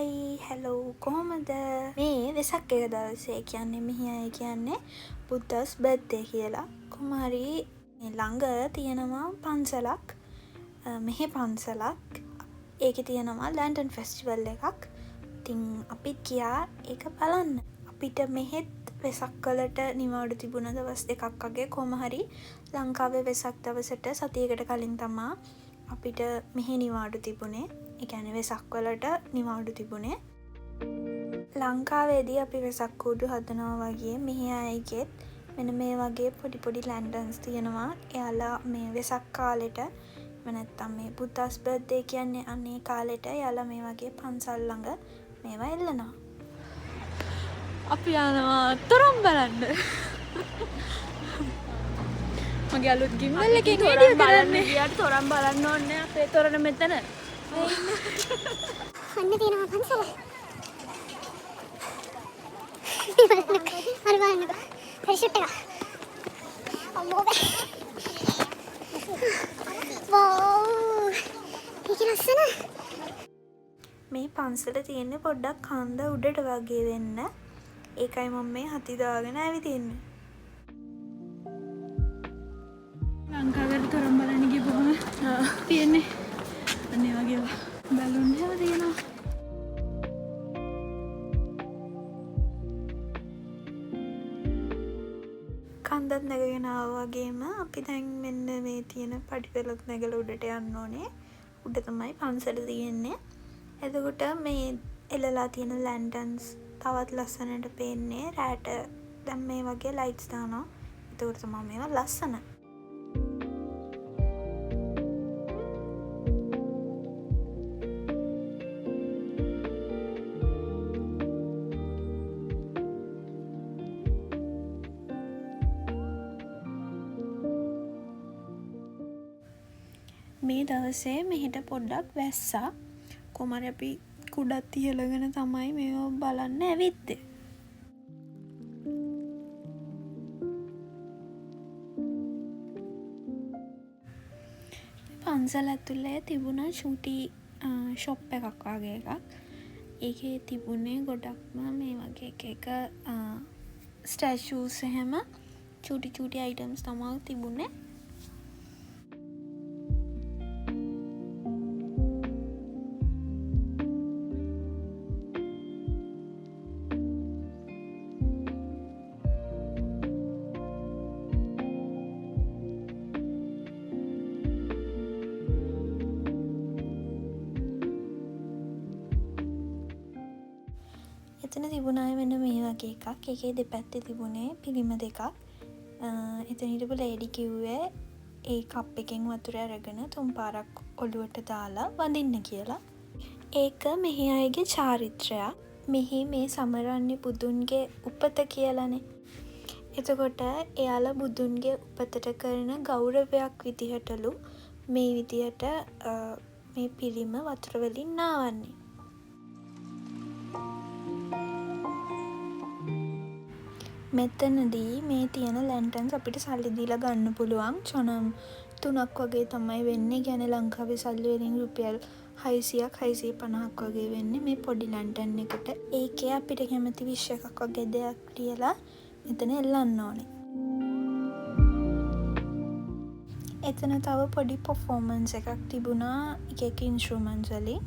හයි hello කොහොමද මේ වෙසක් එක දවසේ කියන්නේ මෙහි අය කියන්නේ බුද්දස් බර්ත්ඩේ කියලා කොහොමහරි ළඟ තියෙනවා පන්සලක් මෙහෙ පන්සලක් ඒකේ තියෙනවා ලැන්ටන් ෆෙස්ටිවල් එකක් ඉතින් අපිත් ගියා ඒක බලන්න අපිට මෙහෙත් වෙසක් වලට නිවාඩු තිබුණ දවස් දෙකක් වගේ කොහොමහරි ලංකාවේ වෙසක් දවසට සතියකට කලින් තමා අපිට මෙහෙ නිවාඩු තිබුණේ ඒ කියන්නේ වෙසක් වලට නිවාඩු තිබුණේ ලංකාවේදී අපි වෙසක් කූඩු හදනවා වගේ මෙහි අයගෙත් මෙන්න මේ වගේ පොඩි පොඩි ලැන්ටන්ස් තියෙනවා එයාලා මේ වෙසක් කාලෙට එහෙම නැත්නම් මේ බුද්දාස් බර්ත්ඩේ කියන්නේ අනේ කාලෙට එයාලා මේ වගේ පන්සල් ළඟ මේවා එල්ලනවා අපි යනවා තොරම් බලන්න මගේ අලුත් ගිම්බල් එකෙන් වීඩියෝ කරන්නේ ගියාට තොරම් බලන්න ඕනේ අපේ තොරණ මෙතන අන්න තියෙනවා පන්සල. හරි බලන්නකෝ. පරිෂුට් එක. අම්මෝ බෑ. වව්. මේක ලස්සන. මේ පන්සල තියෙන්නේ පොඩ්ඩක් කන්ද උඩට වගේ වෙන්න. ඒකයි මම මේ හති දාගෙන ඇවිදින්නේ. ලංකාවේ තොරම් බලන්න ගිහුවම තියෙන්නේ අනේ වගේ බැලුන් එහෙම තියෙනවා කන්දත් නැගගෙන ආවා වගේම අපි දැන් මෙන්න මේ තියෙන පඩිපෙළත් නැගලා උඩට යන්න ඕනේ උඩ තමයි පන්සල තියෙන්නේ එතකොට මේ එළලා තියෙන ලැන්ටන්ස් තවත් ලස්සනට පේන්නේ රැට දැන් මේ වගේ ලයිට්ස් දානවා එතකොට තමයි මේවා ලස්සන මේ දවසේ මෙහෙට පොඩ්ඩක් වැස්සා කොහමරි අපි කුඩත් ඉහළගෙන තමයි මේව බලන්න ඇවිත්තේ පන්සල ඇතුලේ තිබුණා චූටි ෂොප් එකක් වගේ එකක් ඒකේ තිබුණේ ගොඩක්ම මේ වගේ එක ස්ටැචුස් එහෙම චූටි චූටි අයිටම්ස් තමයි තිබුණේ එතන තිබුණාය වෙන මේ වගේ එකක් ඒකේ දෙපැත්තේ තිබුණේ පිළිම දෙකක් එතන හිටපු ලේඩි කිව්වේ ඒ කප් එකෙන් වතුර අරගෙන තුන් පාරක් ඔලුවට දාලා වඳින්න කියලා ඒක මෙහි අයගේ චාරිත්‍රයක් මෙහි මේ සමරන්නේ බුදුන්ගේ උපත කියලානේ එතකොට එයාලා බුදුන්ගේ උපතට කරන ගෞරවයක් විදිහටලු මේ විදිහට මේ පිළිම වතුර වලින් නාවන්නේ මෙතනදී මේ තියෙන ලැන්ටන්ස් අපිට සල්ලි දීලා ගන්න පුළුවන් චොනම් 3ක් වගේ තමයි වෙන්නේ කියන්නේ ලංකාවේ සල්ලි වලින් රුපියල් 600ක් 650ක් වගේ වෙන්නේ මේ පොඩි ලැන්ටන් එකට ඒකේ අපිට කැමති විශ් එකක් වගේ දෙයක් ලියලා මෙතන එල්ලන්න ඕනේ එතන තව පොඩි පර්ෆෝමන්ස් එකක් තිබුණා එක එක ඉන්ස්ට්‍රුමන්ට්ස් වලින්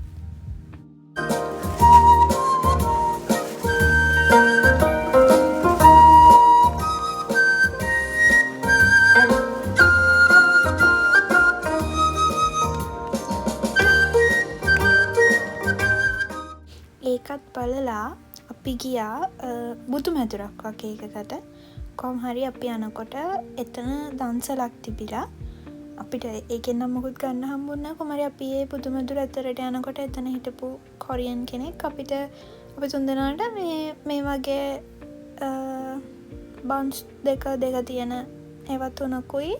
ඒකත් බලලා අපි ගියා බුදු මැදුරක් වගේ එකකට කොහොම හරි අපි යනකොට එතන දන්සලක් තිබිලා අපිට ඒකෙන් නම් මොකුත් ගන්න හම්බුන්නේ නැහැ කොහොම හරි අපි ඒ බුදු මැදුර ඇතුළට යනකොට එතන හිටපු කොරියන් කෙනෙක් අපිට අපි තුන්දෙනාට මේ වගේ බන්ස් දෙක තියෙන ඒවා තුනකුයි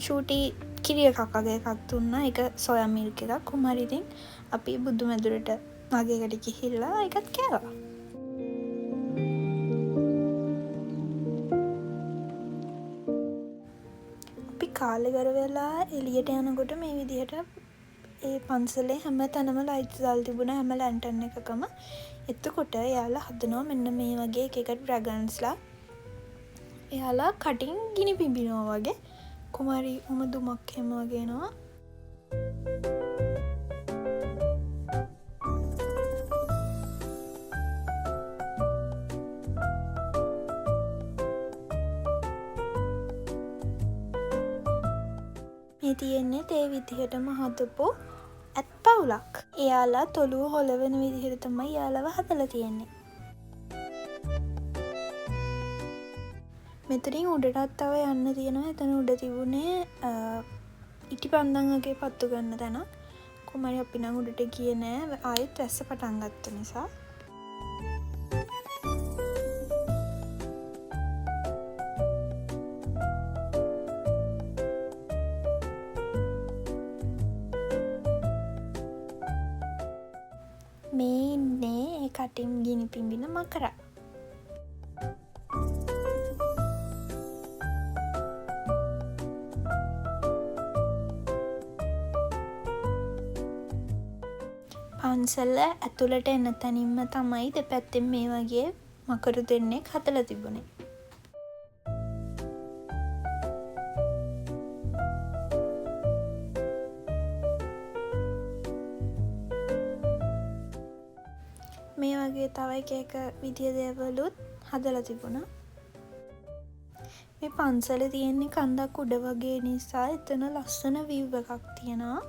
චූටි කිරි එකක් වගේ එකක් දුන්නා ඒක සොයා මිල්ක් එකක් කොහොම හරි ඉතින් අපි බුදු මැදුරට වගේකට ගිහිල්ලා ඒකත් කෑවා අපි කාලේ ගර වෙලා එළියට යනකොට මේ විදිහට ඒ පන්සලේ හැම තැනම ලයිට්ස් දාලා තිබුණා හැම ලැන්ටර්න් එකකම. එතකොට එයාලා හදනවා මෙන්න මේ වගේ එක එක ඩ්‍රැගන්ස්ලා. එයාලා කටින් ගිනි පිඹිනවා වගේ. කුමාරි උමදුමක් හැම වගේ එනවා. මේ තියෙන්නේ තේ විදිහටම හදපු ඇත් පවුලක්. එයාලා තොලුව හොලවෙන විදිහට තමයි එයාලව හදලා තියෙන්නේ. මෙතනින් උඩටත් තව යන්න තියෙනවා. එතන උඩ තිබුණේ ඉටි පන්දම් වගේ පත්තු ගන්න තැන. කුමාරි අපි නම් උඩට ගියේ නෑ. ආයෙත් වැස්ස පටන් ගත්ත නිසා. මේ ඉන්නේ ඒ කටින් ගිනි පිඹින මකරා. පන්සල ඇතුළට එන තැනින්ම තමයි දෙපැත්තෙන් මේ වගේ මකරු දෙන්නෙක් හදලා තිබුණේ. මේ වගේ තව එක විදිය දේවලුත් හදලා තිබුණා. මේ පන්සලේ තියෙන්නේ කන්දක් උඩ වගේ නිසා එතන ලස්සන view එකක් තියෙනවා.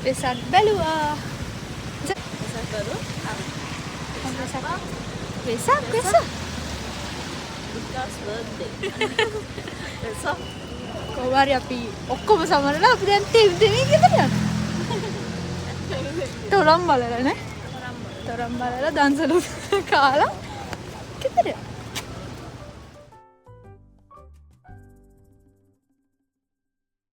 වෙසක් බැලුවා. වෙසක් කොහොමරි අපි ඔක්කොම සමරලා අපි දැන් දෙවි ගෙදර යනවා. තොරම් බලලා නේ. තොරම් බලලා දන්සලු කාලා ගෙදර යනවා.